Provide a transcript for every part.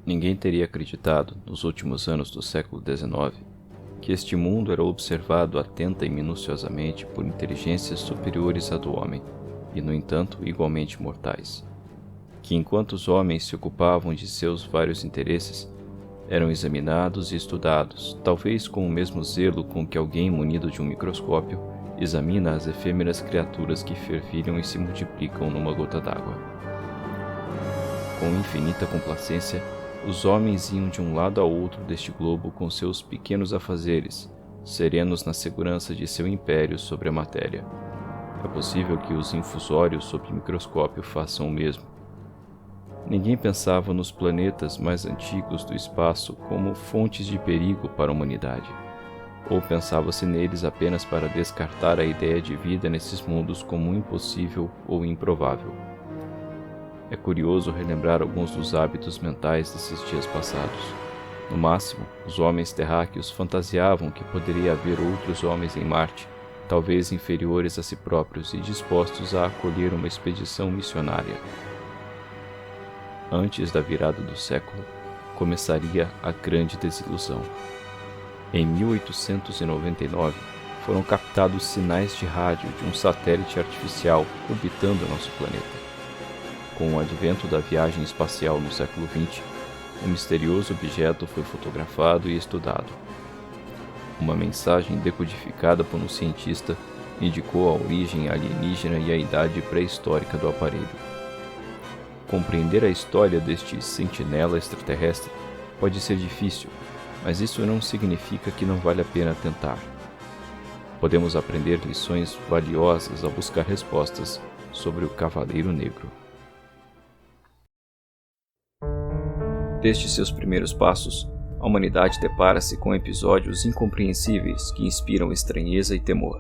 Ninguém teria acreditado, nos últimos anos do século XIX, que este mundo era observado atenta e minuciosamente por inteligências superiores à do homem, e, no entanto, igualmente mortais. Que enquanto os homens se ocupavam de seus vários interesses, eram examinados e estudados, talvez com o mesmo zelo com que alguém munido de um microscópio examina as efêmeras criaturas que fervilham e se multiplicam numa gota d'água. Com infinita complacência, os homens iam de um lado a outro deste globo com seus pequenos afazeres, serenos na segurança de seu império sobre a matéria. É possível que os infusórios sob microscópio façam o mesmo. Ninguém pensava nos planetas mais antigos do espaço como fontes de perigo para a humanidade, ou pensava-se neles apenas para descartar a ideia de vida nesses mundos como impossível ou improvável. É curioso relembrar alguns dos hábitos mentais desses dias passados. No máximo, os homens terráqueos fantasiavam que poderia haver outros homens em Marte, talvez inferiores a si próprios e dispostos a acolher uma expedição missionária. Antes da virada do século, começaria a grande desilusão. Em 1899, foram captados sinais de rádio de um satélite artificial orbitando nosso planeta. Com o advento da viagem espacial no século XX, o misterioso objeto foi fotografado e estudado. Uma mensagem decodificada por um cientista indicou a origem alienígena e a idade pré-histórica do aparelho. Compreender a história deste sentinela extraterrestre pode ser difícil, mas isso não significa que não vale a pena tentar. Podemos aprender lições valiosas ao buscar respostas sobre o Cavaleiro Negro. Desde seus primeiros passos, a humanidade depara-se com episódios incompreensíveis que inspiram estranheza e temor.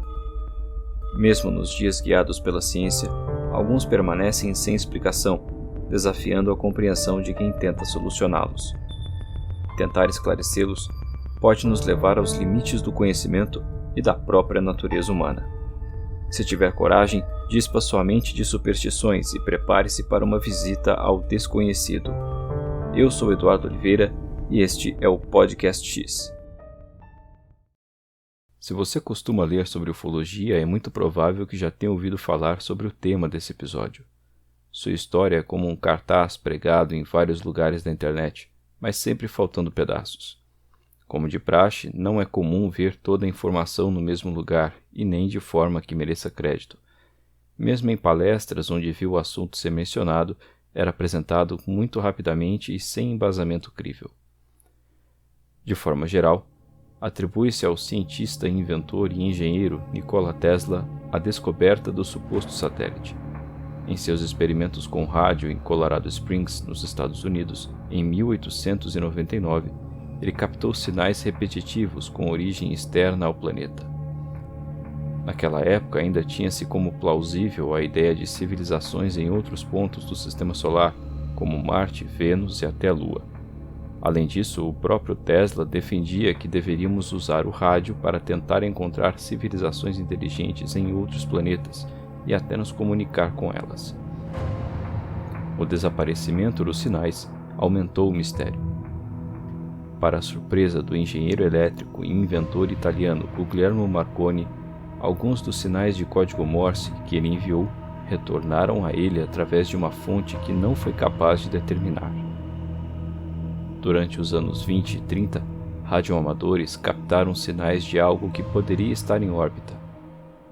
Mesmo nos dias guiados pela ciência, alguns permanecem sem explicação, desafiando a compreensão de quem tenta solucioná-los. Tentar esclarecê-los pode nos levar aos limites do conhecimento e da própria natureza humana. Se tiver coragem, dispa sua mente de superstições e prepare-se para uma visita ao desconhecido. Eu sou Eduardo Oliveira e este é o Podcast X. Se você costuma ler sobre ufologia, é muito provável que já tenha ouvido falar sobre o tema desse episódio. Sua história é como um cartaz pregado em vários lugares da internet, mas sempre faltando pedaços. Como de praxe, não é comum ver toda a informação no mesmo lugar e nem de forma que mereça crédito. Mesmo em palestras onde viu o assunto ser mencionado, era apresentado muito rapidamente e sem embasamento crível. De forma geral, atribui-se ao cientista, inventor e engenheiro Nikola Tesla a descoberta do suposto satélite. Em seus experimentos com rádio em Colorado Springs, nos Estados Unidos, em 1899, ele captou sinais repetitivos com origem externa ao planeta. Naquela época ainda tinha-se como plausível a ideia de civilizações em outros pontos do Sistema Solar, como Marte, Vênus e até a Lua. Além disso, o próprio Tesla defendia que deveríamos usar o rádio para tentar encontrar civilizações inteligentes em outros planetas e até nos comunicar com elas. O desaparecimento dos sinais aumentou o mistério. Para a surpresa do engenheiro elétrico e inventor italiano Guglielmo Marconi, alguns dos sinais de código Morse que ele enviou retornaram a ele através de uma fonte que não foi capaz de determinar. Durante os anos 20 e 30, radioamadores captaram sinais de algo que poderia estar em órbita.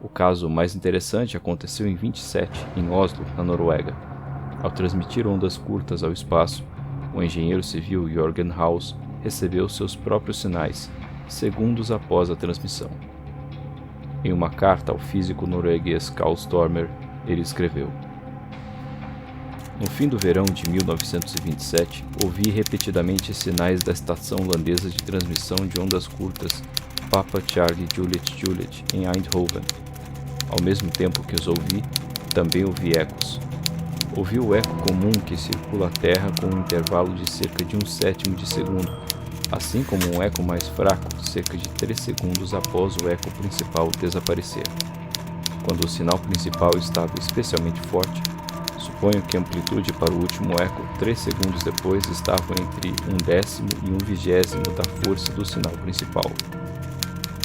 O caso mais interessante aconteceu em 27, em Oslo, na Noruega. Ao transmitir ondas curtas ao espaço, o engenheiro civil Jørgen Haus recebeu seus próprios sinais, segundos após a transmissão. Em uma carta ao físico norueguês Carl Stormer, ele escreveu: No fim do verão de 1927, ouvi repetidamente sinais da estação holandesa de transmissão de ondas curtas Papa Charlie Juliet Juliet em Eindhoven. Ao mesmo tempo que os ouvi, também ouvi ecos. Ouvi o eco comum que circula a Terra com um intervalo de cerca de 1/7 de segundo, assim como um eco mais fraco, cerca de 3 segundos após o eco principal desaparecer. Quando o sinal principal estava especialmente forte, Suponho que a amplitude para o último eco 3 segundos depois estavam entre 1/10 e 1/20 da força do sinal principal.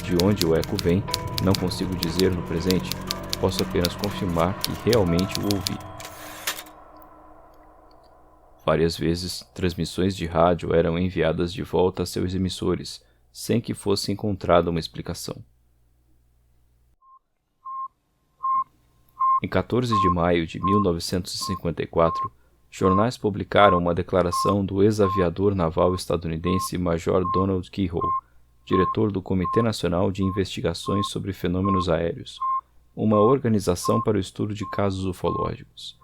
De onde o eco vem, não consigo dizer no presente, posso apenas confirmar que realmente o ouvi. Várias vezes, transmissões de rádio eram enviadas de volta a seus emissores, sem que fosse encontrada uma explicação. Em 14 de maio de 1954, jornais publicaram uma declaração do ex-aviador naval estadunidense Major Donald Keyhoe, diretor do Comitê Nacional de Investigações sobre Fenômenos Aéreos, uma organização para o estudo de casos ufológicos.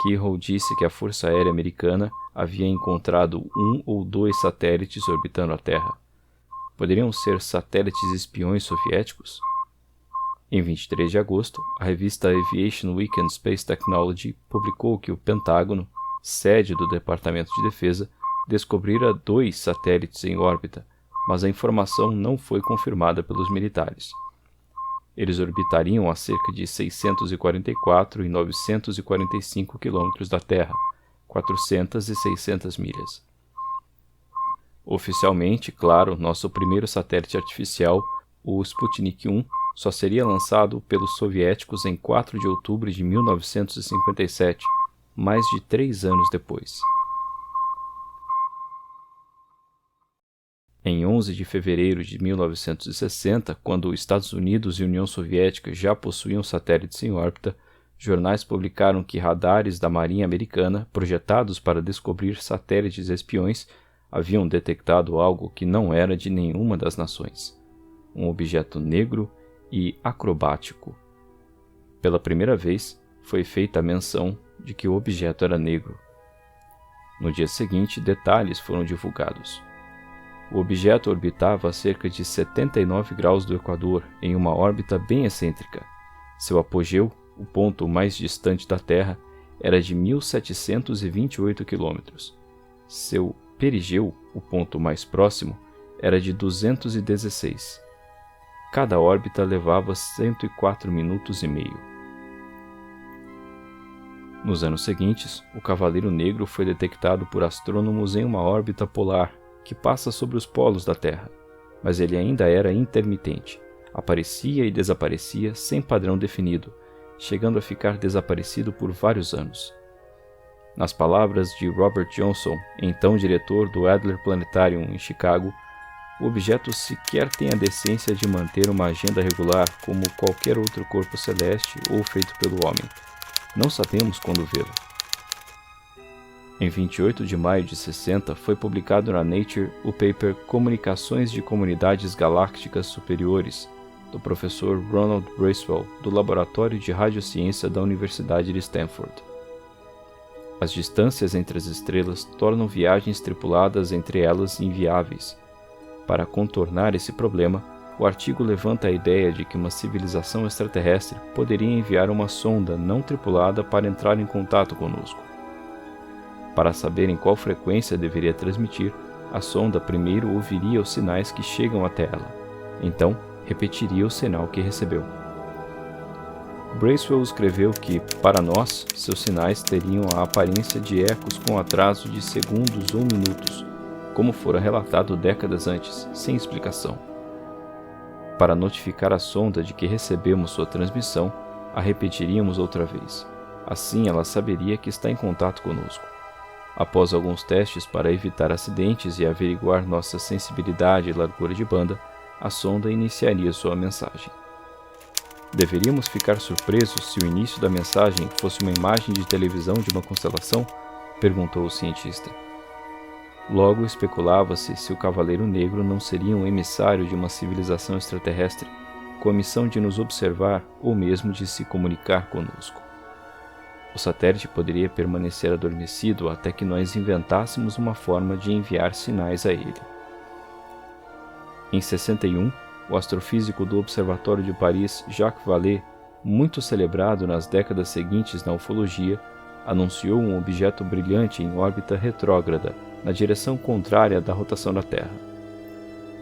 Keyhoe disse que a Força Aérea Americana havia encontrado 1 ou 2 satélites orbitando a Terra. Poderiam ser satélites espiões soviéticos? Em 23 de agosto, a revista Aviation Week and Space Technology publicou que o Pentágono, sede do Departamento de Defesa, descobrira 2 satélites em órbita, mas a informação não foi confirmada pelos militares. Eles orbitariam a cerca de 644 e 945 quilômetros da Terra, 400 e 600 milhas. Oficialmente, claro, nosso primeiro satélite artificial, o Sputnik 1, só seria lançado pelos soviéticos em 4 de outubro de 1957, mais de 3 anos depois. Em 11 de fevereiro de 1960, quando os Estados Unidos e União Soviética já possuíam satélites em órbita, jornais publicaram que radares da Marinha Americana, projetados para descobrir satélites espiões, haviam detectado algo que não era de nenhuma das nações: um objeto negro e acrobático. Pela primeira vez, foi feita a menção de que o objeto era negro. No dia seguinte, detalhes foram divulgados. O objeto orbitava a cerca de 79 graus do Equador, em uma órbita bem excêntrica. Seu apogeu, o ponto mais distante da Terra, era de 1.728 quilômetros. Seu perigeu, o ponto mais próximo, era de 216. Cada órbita levava 104 minutos e meio. Nos anos seguintes, o Cavaleiro Negro foi detectado por astrônomos em uma órbita polar que passa sobre os polos da Terra, mas ele ainda era intermitente. Aparecia e desaparecia sem padrão definido, chegando a ficar desaparecido por vários anos. Nas palavras de Robert Johnson, então diretor do Adler Planetarium em Chicago, o objeto sequer tem a decência de manter uma agenda regular como qualquer outro corpo celeste ou feito pelo homem. Não sabemos quando vê-lo. Em 28 de maio de 60, foi publicado na Nature o paper Comunicações de Comunidades Galácticas Superiores, do professor Ronald Bracewell, do Laboratório de Radiociência da Universidade de Stanford. As distâncias entre as estrelas tornam viagens tripuladas entre elas inviáveis. Para contornar esse problema, o artigo levanta a ideia de que uma civilização extraterrestre poderia enviar uma sonda não tripulada para entrar em contato conosco. Para saber em qual frequência deveria transmitir, a sonda primeiro ouviria os sinais que chegam até ela. Então, repetiria o sinal que recebeu. Bracewell escreveu que, para nós, seus sinais teriam a aparência de ecos com atraso de segundos ou minutos, como fora relatado décadas antes, sem explicação. Para notificar a sonda de que recebemos sua transmissão, a repetiríamos outra vez. Assim ela saberia que está em contato conosco. Após alguns testes para evitar acidentes e averiguar nossa sensibilidade e largura de banda, a sonda iniciaria sua mensagem. Deveríamos ficar surpresos se o início da mensagem fosse uma imagem de televisão de uma constelação? Perguntou o cientista. Logo especulava-se se o Cavaleiro Negro não seria um emissário de uma civilização extraterrestre, com a missão de nos observar ou mesmo de se comunicar conosco. O satélite poderia permanecer adormecido até que nós inventássemos uma forma de enviar sinais a ele. Em 61, o astrofísico do Observatório de Paris, Jacques Vallée, muito celebrado nas décadas seguintes na ufologia, anunciou um objeto brilhante em órbita retrógrada, na direção contrária da rotação da Terra.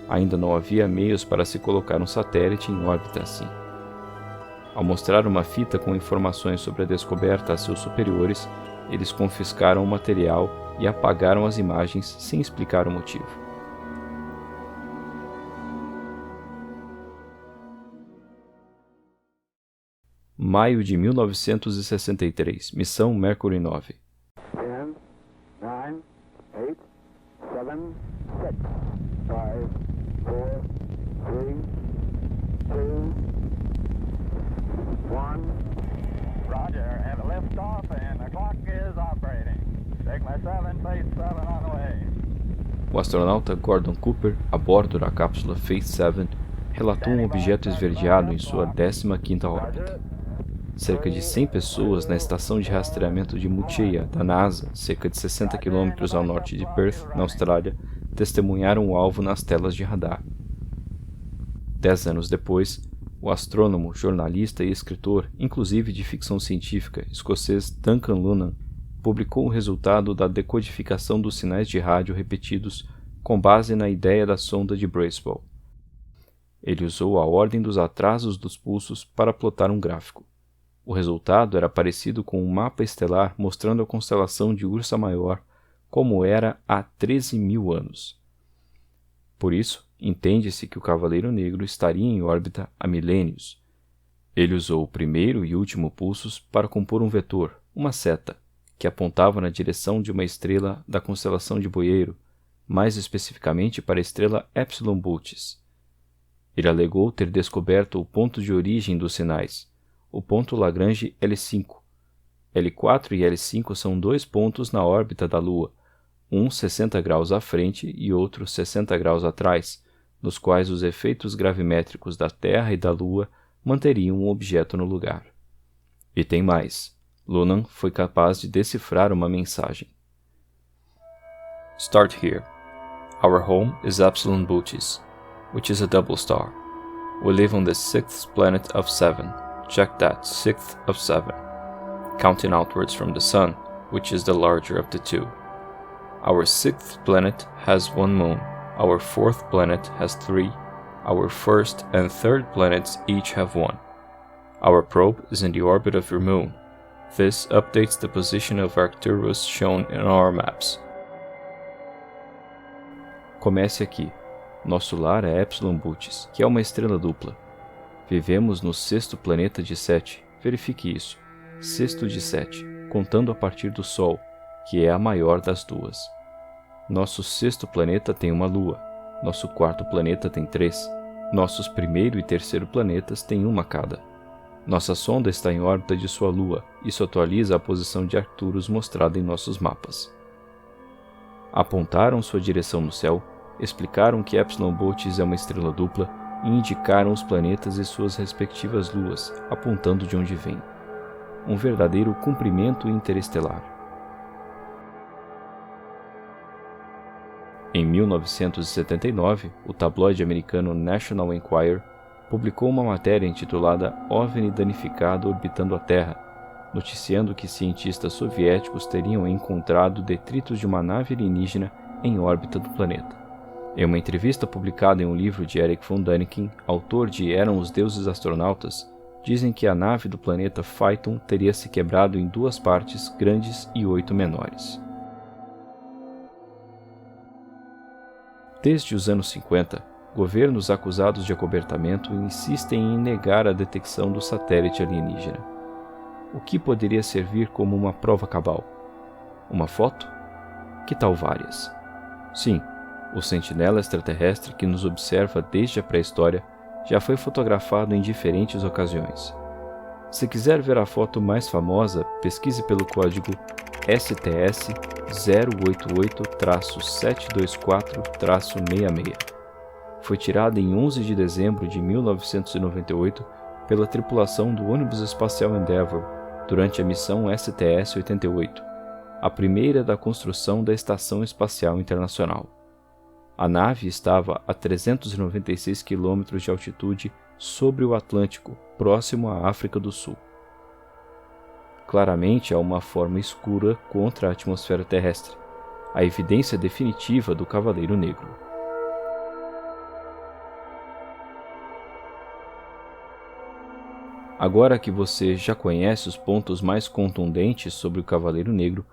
Ainda não havia meios para se colocar um satélite em órbita assim. Ao mostrar uma fita com informações sobre a descoberta a seus superiores, eles confiscaram o material e apagaram as imagens sem explicar o motivo. Maio de 1963, Missão Mercury 9. 10, 9, 8, 7, 6, 5, 4, 3, 2, 1. Roger, have a lift off and the clock is operating. Sigma 7, phase 7 on the way. O astronauta Gordon Cooper, a bordo da cápsula Phase 7, relatou um objeto esverdeado em sua 15ª órbita. Cerca de 100 pessoas na estação de rastreamento de Mucheya, da NASA, cerca de 60 km ao norte de Perth, na Austrália, testemunharam o alvo nas telas de radar. 10 anos depois, o astrônomo, jornalista e escritor, inclusive de ficção científica, escocês Duncan Lunnan, publicou o resultado da decodificação dos sinais de rádio repetidos com base na ideia da sonda de Bracewell. Ele usou a ordem dos atrasos dos pulsos para plotar um gráfico. O resultado era parecido com um mapa estelar mostrando a constelação de Ursa Maior como era há 13.000 anos. Por isso, entende-se que o Cavaleiro Negro estaria em órbita há milênios. Ele usou o primeiro e último pulsos para compor um vetor, uma seta, que apontava na direção de uma estrela da constelação de Boeiro, mais especificamente para a estrela Epsilon Bootes. Ele alegou ter descoberto o ponto de origem dos sinais, o ponto Lagrange L5. L4 e L5 são dois pontos na órbita da Lua, um 60 graus à frente e outro 60 graus atrás, nos quais os efeitos gravimétricos da Terra e da Lua manteriam o objeto no lugar. E tem mais. Lunnan foi capaz de decifrar uma mensagem. Start here. Our home is Epsilon Bootes, which is a double star. We live on the 6th planet of 7. Check that, 6th of 7. Counting outwards from the Sun, which is the larger of the two. Our 6th planet has 1 moon. Our 4th planet has 3. Our 1st and 3rd planets each have 1. Our probe is in the orbit of your moon. This updates the position of Arcturus shown in our maps. Comece aqui. Nosso lar é Epsilon Bootes, que é uma estrela dupla. Vivemos no 6º planeta de 7. Verifique isso. 6º de 7, contando a partir do Sol, que é a maior das duas. Nosso 6º planeta tem uma lua. Nosso 4º planeta tem 3. Nossos 1º e 3º planetas têm uma cada. Nossa sonda está em órbita de sua lua. Isso atualiza a posição de Arcturus mostrada em nossos mapas. Apontaram sua direção no céu, explicaram que Epsilon Bootes é uma estrela dupla e indicaram os planetas e suas respectivas luas, apontando de onde vem. Um verdadeiro cumprimento interestelar. Em 1979, o tabloide americano National Enquirer publicou uma matéria intitulada OVNI danificado orbitando a Terra, noticiando que cientistas soviéticos teriam encontrado detritos de uma nave alienígena em órbita do planeta. Em uma entrevista publicada em um livro de Erich von Däniken, autor de Eram os Deuses Astronautas, dizem que a nave do planeta Phaeton teria se quebrado em 2 partes grandes e 8 menores. Desde os anos 50, governos acusados de acobertamento insistem em negar a detecção do satélite alienígena. O que poderia servir como uma prova cabal? Uma foto? Que tal várias? Sim, o sentinela extraterrestre que nos observa desde a pré-história já foi fotografado em diferentes ocasiões. Se quiser ver a foto mais famosa, pesquise pelo código STS 088-724-66. Foi tirada em 11 de dezembro de 1998 pela tripulação do ônibus espacial Endeavour durante a missão STS-88, a primeira da construção da Estação Espacial Internacional. A nave estava a 396 km de altitude sobre o Atlântico, próximo à África do Sul. Claramente há uma forma escura contra a atmosfera terrestre, a evidência definitiva do Cavaleiro Negro. Agora que você já conhece os pontos mais contundentes sobre o Cavaleiro Negro,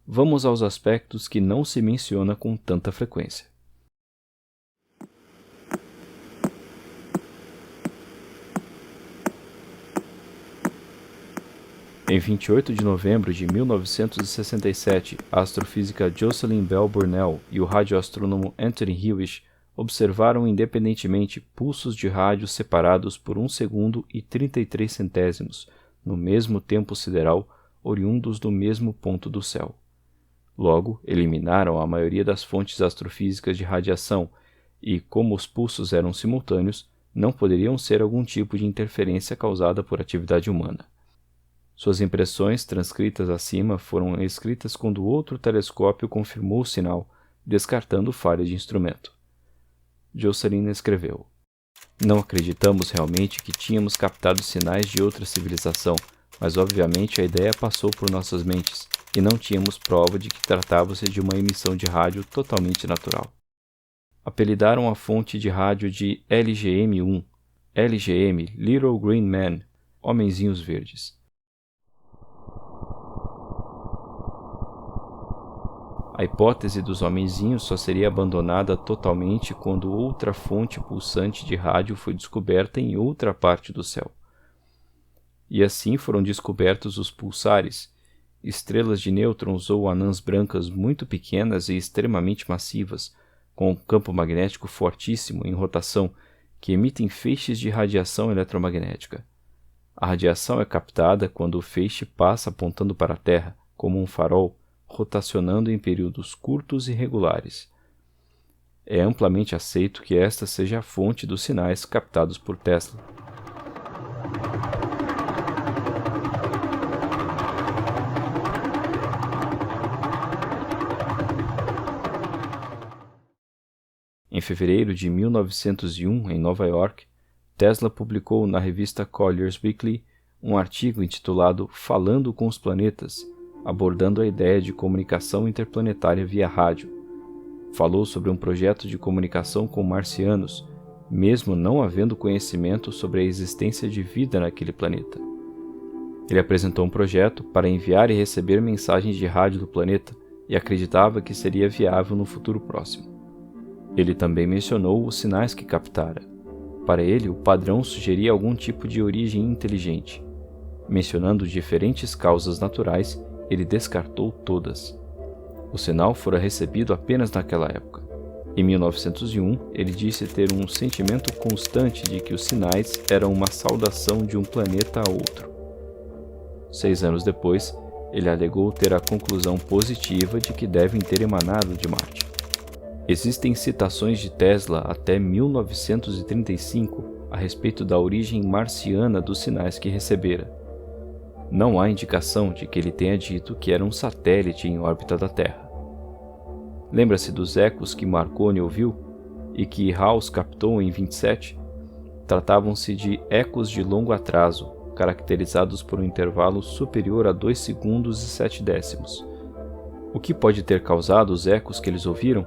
vamos aos aspectos que não se menciona com tanta frequência. Em 28 de novembro de 1967, a astrofísica Jocelyn Bell Burnell e o radioastrônomo Anthony Hewish observaram independentemente pulsos de rádio separados por 1 segundo e 33 centésimos, no mesmo tempo sideral, oriundos do mesmo ponto do céu. Logo, eliminaram a maioria das fontes astrofísicas de radiação e, como os pulsos eram simultâneos, não poderiam ser algum tipo de interferência causada por atividade humana. Suas impressões, transcritas acima, foram escritas quando outro telescópio confirmou o sinal, descartando falha de instrumento. Jocelyn escreveu: "Não acreditamos realmente que tínhamos captado sinais de outra civilização, mas obviamente a ideia passou por nossas mentes, e não tínhamos prova de que tratava-se de uma emissão de rádio totalmente natural." Apelidaram a fonte de rádio de LGM-1, LGM, Little Green Men, Homenzinhos Verdes. A hipótese dos homenzinhos só seria abandonada totalmente quando outra fonte pulsante de rádio foi descoberta em outra parte do céu. E assim foram descobertos os pulsares, estrelas de nêutrons ou anãs brancas muito pequenas e extremamente massivas, com um campo magnético fortíssimo em rotação, que emitem feixes de radiação eletromagnética. A radiação é captada quando o feixe passa apontando para a Terra, como um farol, rotacionando em períodos curtos e regulares. É amplamente aceito que esta seja a fonte dos sinais captados por Tesla. Em fevereiro de 1901, em Nova York, Tesla publicou na revista Collier's Weekly um artigo intitulado Falando com os Planetas, abordando a ideia de comunicação interplanetária via rádio. Falou sobre um projeto de comunicação com marcianos, mesmo não havendo conhecimento sobre a existência de vida naquele planeta. Ele apresentou um projeto para enviar e receber mensagens de rádio do planeta e acreditava que seria viável no futuro próximo. Ele também mencionou os sinais que captara. Para ele, o padrão sugeria algum tipo de origem inteligente. Mencionando diferentes causas naturais, ele descartou todas. O sinal fora recebido apenas naquela época. Em 1901, ele disse ter um sentimento constante de que os sinais eram uma saudação de um planeta a outro. 6 anos depois, ele alegou ter a conclusão positiva de que devem ter emanado de Marte. Existem citações de Tesla até 1935 a respeito da origem marciana dos sinais que recebera. Não há indicação de que ele tenha dito que era um satélite em órbita da Terra. Lembra-se dos ecos que Marconi ouviu e que House captou em 27? Tratavam-se de ecos de longo atraso, caracterizados por um intervalo superior a 2 segundos e 7 décimos. O que pode ter causado os ecos que eles ouviram?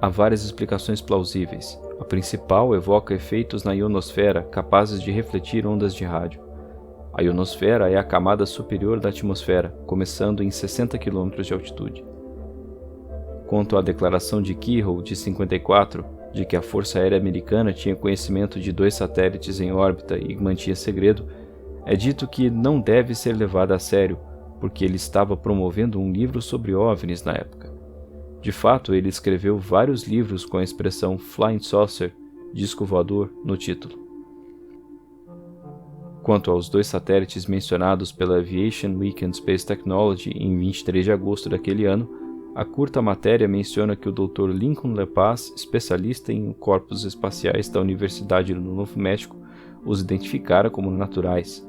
Há várias explicações plausíveis. A principal evoca efeitos na ionosfera capazes de refletir ondas de rádio. A ionosfera é a camada superior da atmosfera, começando em 60 km de altitude. Quanto à declaração de Keyhoe, de 54, de que a Força Aérea Americana tinha conhecimento de 2 satélites em órbita e mantinha segredo, é dito que não deve ser levada a sério, porque ele estava promovendo um livro sobre OVNIs na época. De fato, ele escreveu vários livros com a expressão Flying Saucer, disco voador, no título. Quanto aos 2 satélites mencionados pela Aviation Week and Space Technology em 23 de agosto daquele ano, a curta matéria menciona que o Dr. Lincoln LePaz, especialista em corpos espaciais da Universidade do Novo México, os identificara como naturais.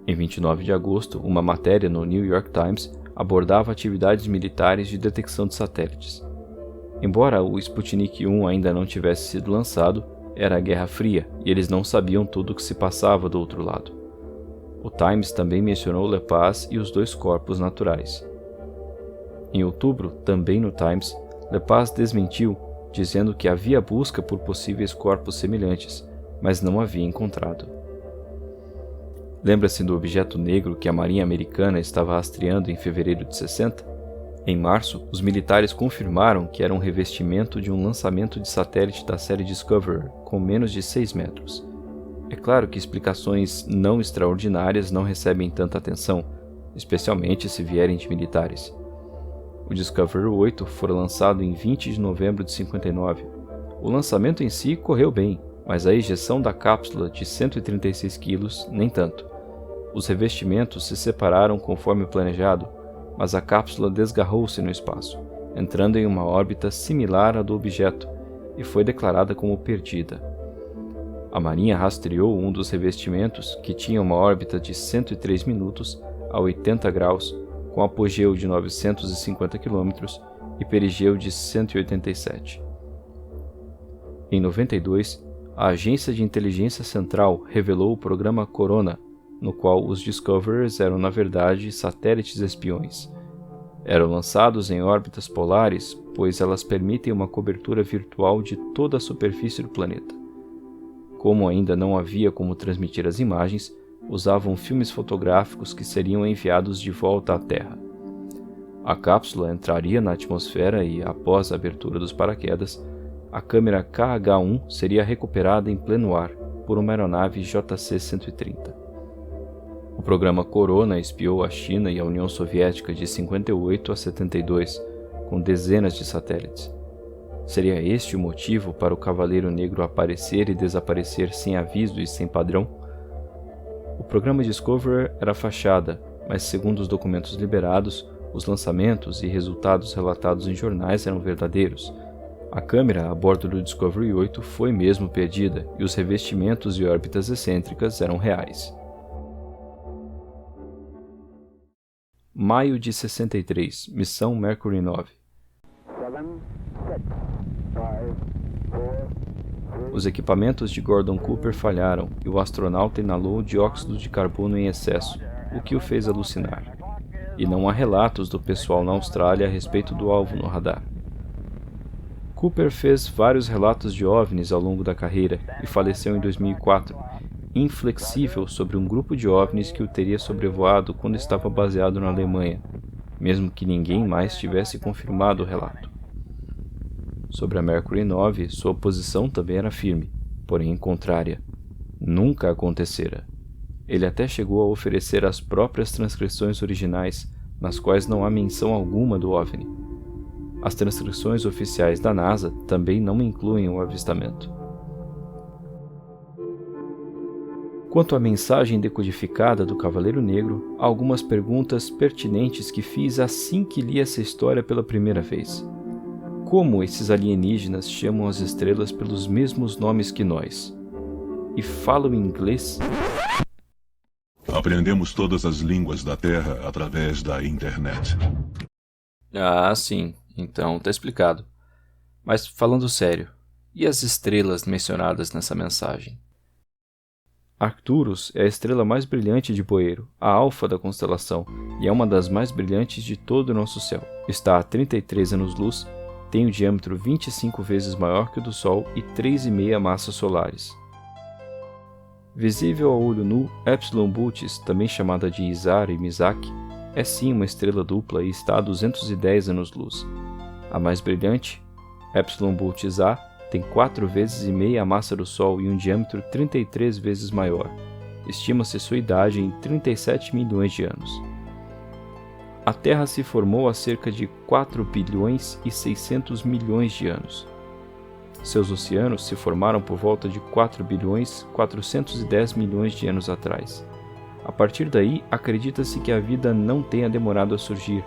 Em 29 de agosto, uma matéria no New York Times abordava atividades militares de detecção de satélites. Embora o Sputnik 1 ainda não tivesse sido lançado, era a Guerra Fria e eles não sabiam tudo o que se passava do outro lado. O Times também mencionou LePaz e os 2 corpos naturais. Em outubro, também no Times, LePaz desmentiu, dizendo que havia busca por possíveis corpos semelhantes, mas não havia encontrado. Lembra-se do objeto negro que a Marinha Americana estava rastreando em fevereiro de 60? Em março, os militares confirmaram que era um revestimento de um lançamento de satélite da série Discoverer, com menos de 6 metros. É claro que explicações não extraordinárias não recebem tanta atenção, especialmente se vierem de militares. O Discoverer 8 foi lançado em 20 de novembro de 59. O lançamento em si correu bem, mas a ejeção da cápsula de 136 kg nem tanto. Os revestimentos se separaram conforme planejado, mas a cápsula desgarrou-se no espaço, entrando em uma órbita similar à do objeto, e foi declarada como perdida. A Marinha rastreou um dos revestimentos, que tinha uma órbita de 103 minutos a 80 graus, com apogeu de 950 km e perigeu de 187. Em 92, a Agência de Inteligência Central revelou o programa Corona, no qual os Discoverers eram na verdade satélites espiões. Eram lançados em órbitas polares, pois elas permitem uma cobertura virtual de toda a superfície do planeta. Como ainda não havia como transmitir as imagens, usavam filmes fotográficos que seriam enviados de volta à Terra. A cápsula entraria na atmosfera e, após a abertura dos paraquedas, a câmera KH-1 seria recuperada em pleno ar por uma aeronave JC-130. O programa Corona espiou a China e a União Soviética de 58 a 72, com dezenas de satélites. Seria este o motivo para o Cavaleiro Negro aparecer e desaparecer sem aviso e sem padrão? O programa Discoverer era fachada, mas segundo os documentos liberados, os lançamentos e resultados relatados em jornais eram verdadeiros. A câmera a bordo do Discovery 8 foi mesmo perdida e os revestimentos e órbitas excêntricas eram reais. Maio de 63, missão Mercury 9. 7, 6, 5, 4, 3, Os equipamentos de Gordon Cooper falharam e o astronauta inalou dióxido de carbono em excesso, o que o fez alucinar. E não há relatos do pessoal na Austrália a respeito do alvo no radar. Cooper fez vários relatos de OVNIs ao longo da carreira e faleceu em 2004, inflexível sobre um grupo de OVNIs que o teria sobrevoado quando estava baseado na Alemanha, mesmo que ninguém mais tivesse confirmado o relato. Sobre a Mercury 9, sua posição também era firme, porém contrária. Nunca acontecera. Ele até chegou a oferecer as próprias transcrições originais, nas quais não há menção alguma do OVNI. As transcrições oficiais da NASA também não incluem o avistamento. Quanto à mensagem decodificada do Cavaleiro Negro, há algumas perguntas pertinentes que fiz assim que li essa história pela primeira vez. Como esses alienígenas chamam as estrelas pelos mesmos nomes que nós? E falam inglês? Aprendemos todas as línguas da Terra através da internet. Ah, sim. Então tá explicado. Mas falando sério, e as estrelas mencionadas nessa mensagem? Arcturus é a estrela mais brilhante de Boeiro, a alfa da constelação, e é uma das mais brilhantes de todo o nosso céu. Está a 33 anos-luz, tem um diâmetro 25 vezes maior que o do Sol e 3,5 massas solares. Visível a olho nu, Epsilon Bootis, também chamada de Isar e Mizaki, é sim uma estrela dupla e está a 210 anos-luz. A mais brilhante, Epsilon Bootis A, tem 4,5 vezes a massa do Sol e um diâmetro 33 vezes maior. Estima-se sua idade em 37 milhões de anos. A Terra se formou há cerca de 4 bilhões e 600 milhões de anos. Seus oceanos se formaram por volta de 4 bilhões 410 milhões de anos atrás. A partir daí, acredita-se que a vida não tenha demorado a surgir,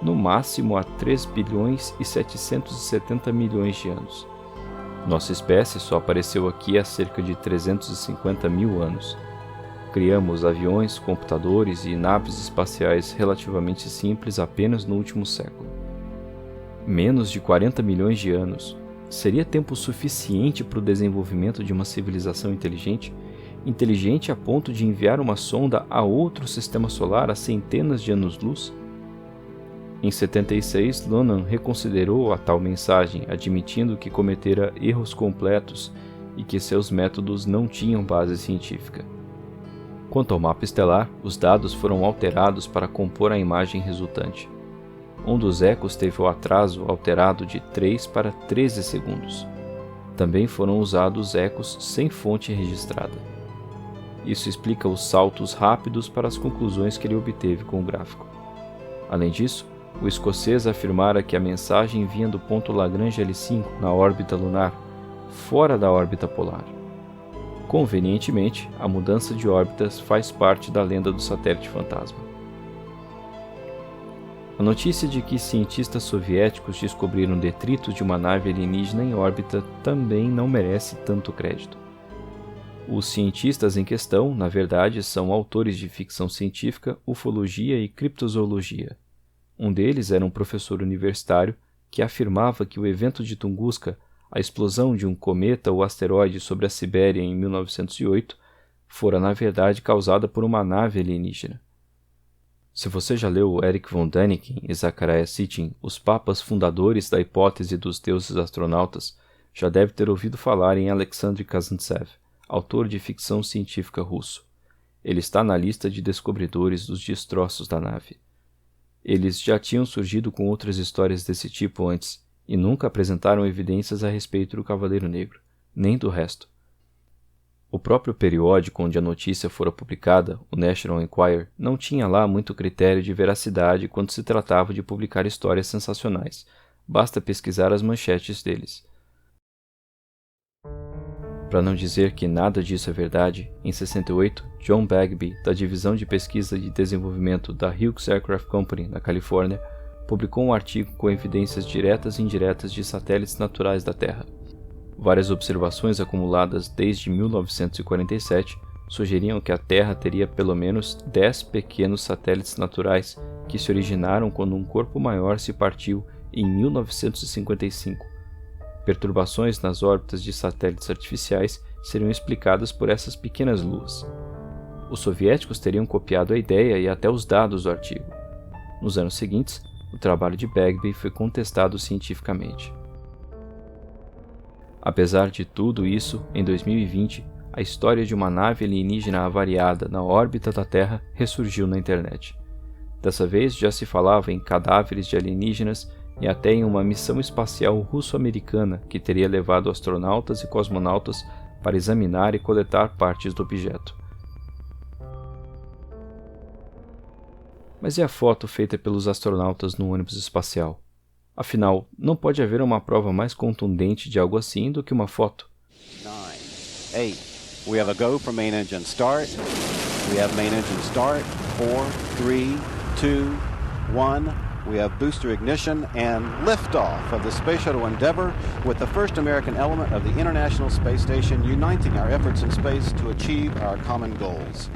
no máximo há 3 bilhões e 770 milhões de anos. Nossa espécie só apareceu aqui há cerca de 350 mil anos. Criamos aviões, computadores e naves espaciais relativamente simples apenas no último século. Menos de 40 milhões de anos. Seria tempo suficiente para o desenvolvimento de uma civilização inteligente? Inteligente a ponto de enviar uma sonda a outro sistema solar a centenas de anos-luz? Em 76, Lonan reconsiderou a tal mensagem, admitindo que cometera erros completos e que seus métodos não tinham base científica. Quanto ao mapa estelar, os dados foram alterados para compor a imagem resultante. Um dos ecos teve o atraso alterado de 3 para 13 segundos. Também foram usados ecos sem fonte registrada. Isso explica os saltos rápidos para as conclusões que ele obteve com o gráfico. Além disso, o escocês afirmara que a mensagem vinha do ponto Lagrange L5 na órbita lunar, fora da órbita polar. Convenientemente, a mudança de órbitas faz parte da lenda do satélite fantasma. A notícia de que cientistas soviéticos descobriram detritos de uma nave alienígena em órbita também não merece tanto crédito. Os cientistas em questão, na verdade, são autores de ficção científica, ufologia e criptozoologia. Um deles era um professor universitário que afirmava que o evento de Tunguska, a explosão de um cometa ou asteroide sobre a Sibéria em 1908, fora na verdade causada por uma nave alienígena. Se você já leu Erich von Däniken e Zecharia Sitchin, os papas fundadores da hipótese dos deuses astronautas, já deve ter ouvido falar em Alexandre Kazantsev, autor de ficção científica russo. Ele está na lista de descobridores dos destroços da nave. Eles já tinham surgido com outras histórias desse tipo antes, e nunca apresentaram evidências a respeito do Cavaleiro Negro, nem do resto. O próprio periódico onde a notícia fora publicada, o National Enquirer, não tinha lá muito critério de veracidade quando se tratava de publicar histórias sensacionais. Basta pesquisar as manchetes deles. Para não dizer que nada disso é verdade, em 68, John Bagby, da Divisão de Pesquisa e Desenvolvimento da Hughes Aircraft Company, na Califórnia, publicou um artigo com evidências diretas e indiretas de satélites naturais da Terra. Várias observações acumuladas desde 1947 sugeriam que a Terra teria pelo menos 10 pequenos satélites naturais que se originaram quando um corpo maior se partiu em 1955. Perturbações nas órbitas de satélites artificiais seriam explicadas por essas pequenas luas. Os soviéticos teriam copiado a ideia e até os dados do artigo. Nos anos seguintes, o trabalho de Bagby foi contestado cientificamente. Apesar de tudo isso, em 2020, a história de uma nave alienígena avariada na órbita da Terra ressurgiu na internet. Dessa vez já se falava em cadáveres de alienígenas e até em uma missão espacial russo-americana que teria levado astronautas e cosmonautas para examinar e coletar partes do objeto. Mas e a foto feita pelos astronautas no ônibus espacial? Afinal, não pode haver uma prova mais contundente de algo assim do que uma foto. 9, 8. We have a go for main engine start. We have main engine start. 4, 3, 2, 1. We have booster ignition and liftoff of the Space Shuttle Endeavour with the first American element of the International Space Station uniting our efforts in space to achieve our common goals.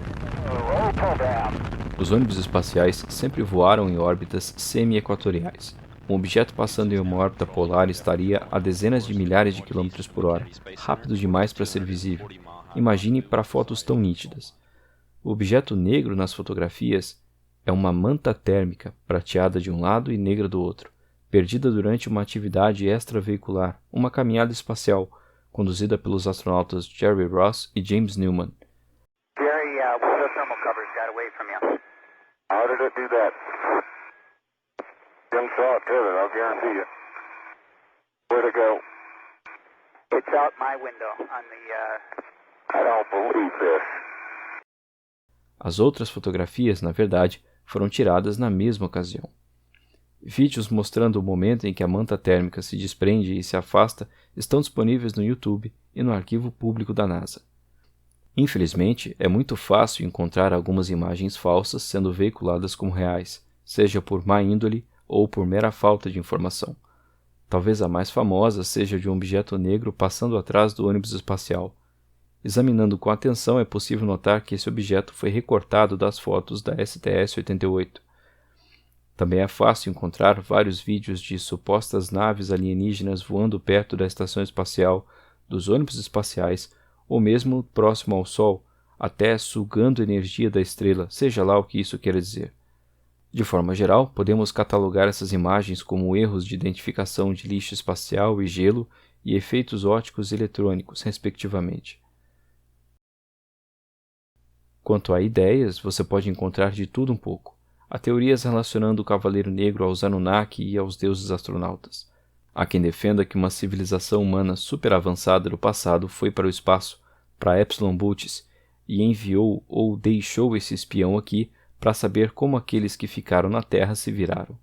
Os ônibus espaciais sempre voaram em órbitas semi-equatoriais. Um objeto passando em uma órbita polar estaria a dezenas de milhares de quilômetros por hora, rápido demais para ser visível. Imagine para fotos tão nítidas. O objeto negro nas fotografias é uma manta térmica, prateada de um lado e negra do outro, perdida durante uma atividade extraveicular, uma caminhada espacial, conduzida pelos astronautas Jerry Ross e James Newman. Jerry, what the thermal covers got away from you? How did it do that? Jim saw it did it, I'll guarantee you. Where'd it go? It's out my window on the, I don't believe this. As outras fotografias, na verdade, foram tiradas na mesma ocasião. Vídeos mostrando o momento em que a manta térmica se desprende e se afasta estão disponíveis no YouTube e no arquivo público da NASA. Infelizmente, é muito fácil encontrar algumas imagens falsas sendo veiculadas como reais, seja por má índole ou por mera falta de informação. Talvez a mais famosa seja de um objeto negro passando atrás do ônibus espacial. Examinando com atenção é possível notar que esse objeto foi recortado das fotos da STS-88. Também é fácil encontrar vários vídeos de supostas naves alienígenas voando perto da estação espacial, dos ônibus espaciais ou mesmo próximo ao Sol, até sugando energia da estrela, seja lá o que isso queira dizer. De forma geral, podemos catalogar essas imagens como erros de identificação de lixo espacial e gelo e efeitos ópticos e eletrônicos, respectivamente. Quanto a ideias, você pode encontrar de tudo um pouco. Há teorias relacionando o Cavaleiro Negro aos Anunnaki e aos deuses astronautas. Há quem defenda que uma civilização humana super avançada do passado foi para o espaço, para Epsilon Bootes, e enviou ou deixou esse espião aqui para saber como aqueles que ficaram na Terra se viraram.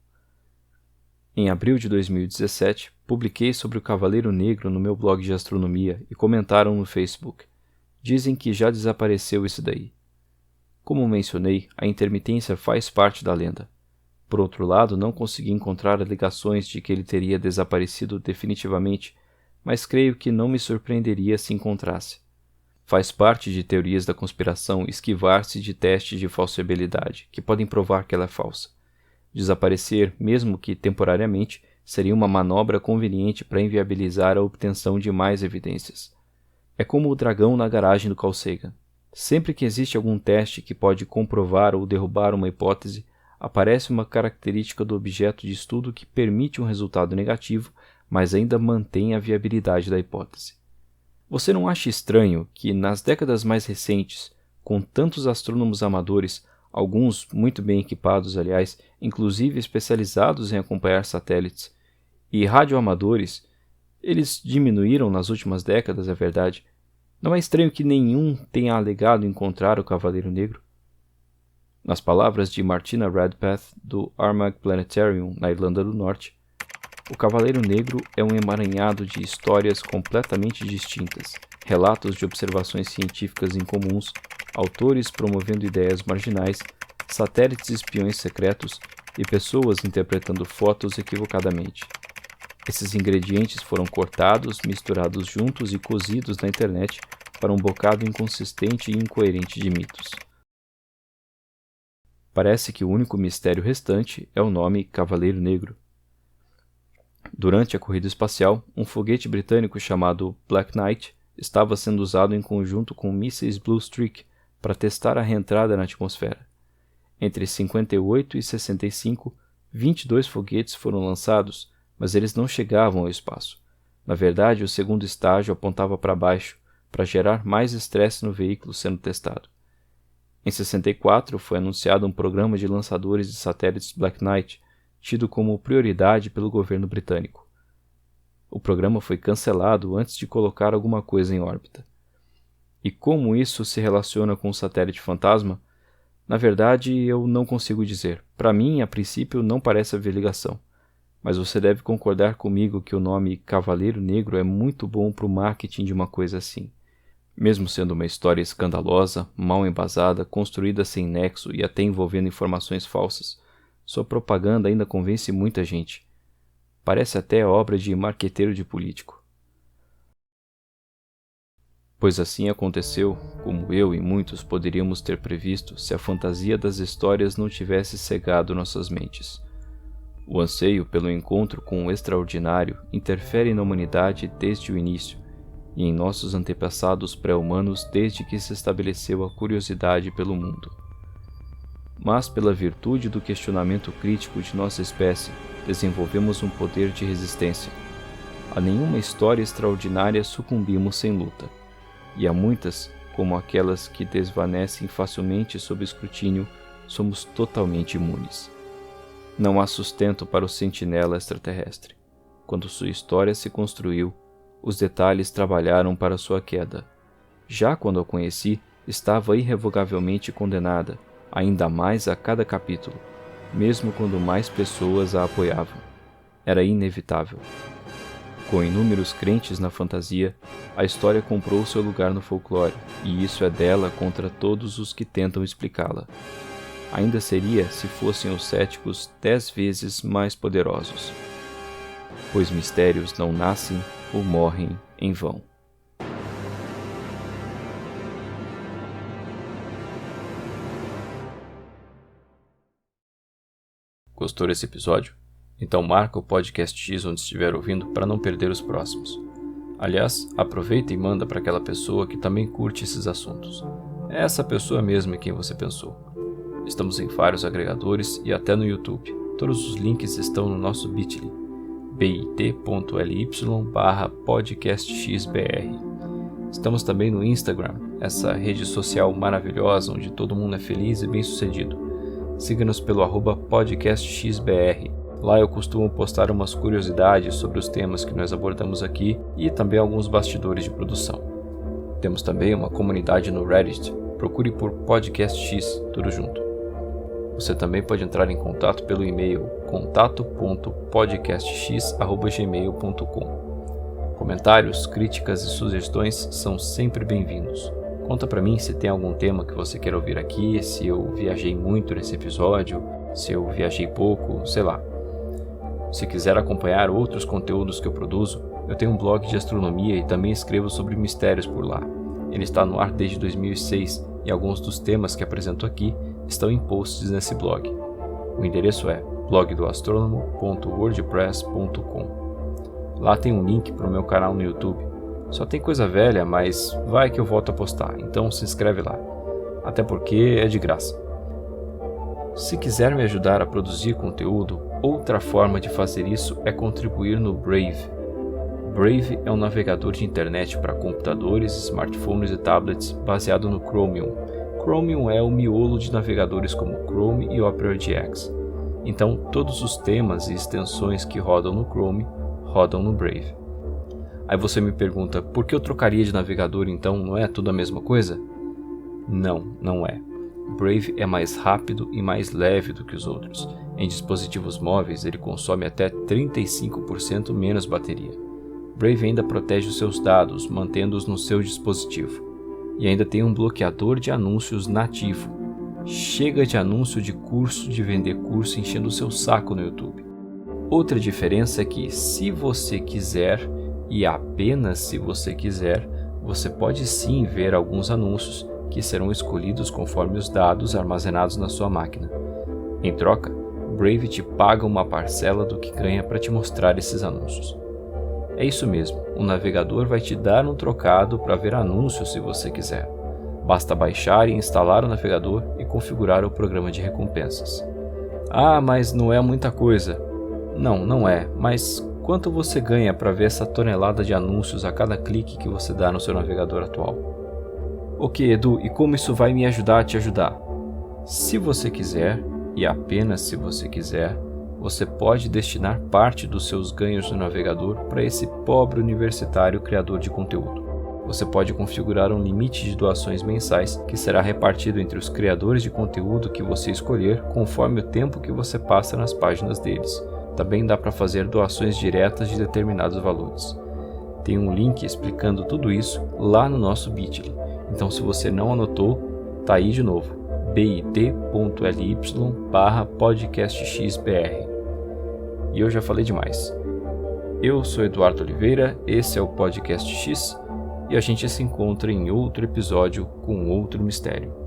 Em abril de 2017, publiquei sobre o Cavaleiro Negro no meu blog de astronomia e comentaram no Facebook. Dizem que já desapareceu esse daí. Como mencionei, a intermitência faz parte da lenda. Por outro lado, não consegui encontrar alegações de que ele teria desaparecido definitivamente, mas creio que não me surpreenderia se encontrasse. Faz parte de teorias da conspiração esquivar-se de testes de falsibilidade, que podem provar que ela é falsa. Desaparecer, mesmo que temporariamente, seria uma manobra conveniente para inviabilizar a obtenção de mais evidências. É como o dragão na garagem do Carl Sagan. Sempre que existe algum teste que pode comprovar ou derrubar uma hipótese, aparece uma característica do objeto de estudo que permite um resultado negativo, mas ainda mantém a viabilidade da hipótese. Você não acha estranho que, nas décadas mais recentes, com tantos astrônomos amadores, alguns muito bem equipados, aliás, inclusive especializados em acompanhar satélites, e radioamadores, eles diminuíram nas últimas décadas, é verdade. Não é estranho que nenhum tenha alegado encontrar o Cavaleiro Negro? Nas palavras de Martina Redpath, do Armagh Planetarium, na Irlanda do Norte, o Cavaleiro Negro é um emaranhado de histórias completamente distintas, relatos de observações científicas incomuns, autores promovendo ideias marginais, satélites espiões secretos e pessoas interpretando fotos equivocadamente. Esses ingredientes foram cortados, misturados juntos e cozidos na internet para um bocado inconsistente e incoerente de mitos. Parece que o único mistério restante é o nome Cavaleiro Negro. Durante a corrida espacial, um foguete britânico chamado Black Knight estava sendo usado em conjunto com mísseis Blue Streak para testar a reentrada na atmosfera. Entre 58 e 65, 22 foguetes foram lançados, mas eles não chegavam ao espaço. Na verdade, o segundo estágio apontava para baixo, para gerar mais estresse no veículo sendo testado. Em 64, foi anunciado um programa de lançadores de satélites Black Knight, tido como prioridade pelo governo britânico. O programa foi cancelado antes de colocar alguma coisa em órbita. E como isso se relaciona com o satélite fantasma? Na verdade, eu não consigo dizer. Para mim, a princípio, não parece haver ligação. Mas você deve concordar comigo que o nome Cavaleiro Negro é muito bom para o marketing de uma coisa assim. Mesmo sendo uma história escandalosa, mal embasada, construída sem nexo e até envolvendo informações falsas, sua propaganda ainda convence muita gente. Parece até obra de marqueteiro de político. Pois assim aconteceu, como eu e muitos poderíamos ter previsto se a fantasia das histórias não tivesse cegado nossas mentes. O anseio pelo encontro com o extraordinário interfere na humanidade desde o início, e em nossos antepassados pré-humanos desde que se estabeleceu a curiosidade pelo mundo. Mas pela virtude do questionamento crítico de nossa espécie, desenvolvemos um poder de resistência. A nenhuma história extraordinária sucumbimos sem luta, e a muitas, como aquelas que desvanecem facilmente sob escrutínio, somos totalmente imunes. Não há sustento para o sentinela extraterrestre. Quando sua história se construiu, os detalhes trabalharam para sua queda. Já quando a conheci, estava irrevogavelmente condenada, ainda mais a cada capítulo, mesmo quando mais pessoas a apoiavam. Era inevitável. Com inúmeros crentes na fantasia, a história comprou seu lugar no folclore, e isso é dela contra todos os que tentam explicá-la. Ainda seria se fossem os céticos 10 vezes mais poderosos. Pois mistérios não nascem ou morrem em vão. Gostou desse episódio? Então marca o Podcast X onde estiver ouvindo para não perder os próximos. Aliás, aproveita e manda para aquela pessoa que também curte esses assuntos. É essa pessoa mesmo em quem você pensou. Estamos em vários agregadores e até no YouTube. Todos os links estão no nosso bit.ly, bit.ly/podcastxbr. Estamos também no Instagram, essa rede social maravilhosa onde todo mundo é feliz e bem-sucedido. Siga-nos pelo @podcastxbr. Lá eu costumo postar umas curiosidades sobre os temas que nós abordamos aqui e também alguns bastidores de produção. Temos também uma comunidade no Reddit. Procure por PodcastX, tudo junto. Você também pode entrar em contato pelo e-mail contato.podcastx@gmail.com. Comentários, críticas e sugestões são sempre bem-vindos. Conta pra mim se tem algum tema que você quer ouvir aqui, se eu viajei muito nesse episódio, se eu viajei pouco, sei lá. Se quiser acompanhar outros conteúdos que eu produzo, eu tenho um blog de astronomia e também escrevo sobre mistérios por lá. Ele está no ar desde 2006 e alguns dos temas que apresento aqui estão em posts nesse blog. O endereço é blogdoastronomo.wordpress.com. Lá tem um link para o meu canal no YouTube. Só tem coisa velha, mas vai que eu volto a postar, então se inscreve lá. Até porque é de graça. Se quiser me ajudar a produzir conteúdo, outra forma de fazer isso é contribuir no Brave. Brave é um navegador de internet para computadores, smartphones e tablets baseado no Chromium. Chromium é o miolo de navegadores como Chrome e Opera GX. Então, todos os temas e extensões que rodam no Chrome rodam no Brave. Aí você me pergunta, por que eu trocaria de navegador então? Não é tudo a mesma coisa? Não, não é. Brave é mais rápido e mais leve do que os outros. Em dispositivos móveis, ele consome até 35% menos bateria. Brave ainda protege os seus dados, mantendo-os no seu dispositivo. E ainda tem um bloqueador de anúncios nativo. Chega de anúncio de curso de vender curso enchendo o seu saco no YouTube. Outra diferença é que, se você quiser, e apenas se você quiser, você pode sim ver alguns anúncios que serão escolhidos conforme os dados armazenados na sua máquina. Em troca, Brave te paga uma parcela do que ganha para te mostrar esses anúncios. É isso mesmo, o navegador vai te dar um trocado para ver anúncios se você quiser. Basta baixar e instalar o navegador e configurar o programa de recompensas. Ah, mas não é muita coisa. Não, não é, mas quanto você ganha para ver essa tonelada de anúncios a cada clique que você dá no seu navegador atual? Ok, Edu, e como isso vai me ajudar a te ajudar? Se você quiser, e apenas se você quiser, você pode destinar parte dos seus ganhos no navegador para esse pobre universitário criador de conteúdo. Você pode configurar um limite de doações mensais que será repartido entre os criadores de conteúdo que você escolher conforme o tempo que você passa nas páginas deles. Também dá para fazer doações diretas de determinados valores. Tem um link explicando tudo isso lá no nosso Bitly. Então, se você não anotou, tá aí de novo, bit.ly/podcastxbr. E eu já falei demais. Eu sou Eduardo Oliveira, esse é o Podcast X, e a gente se encontra em outro episódio com outro mistério.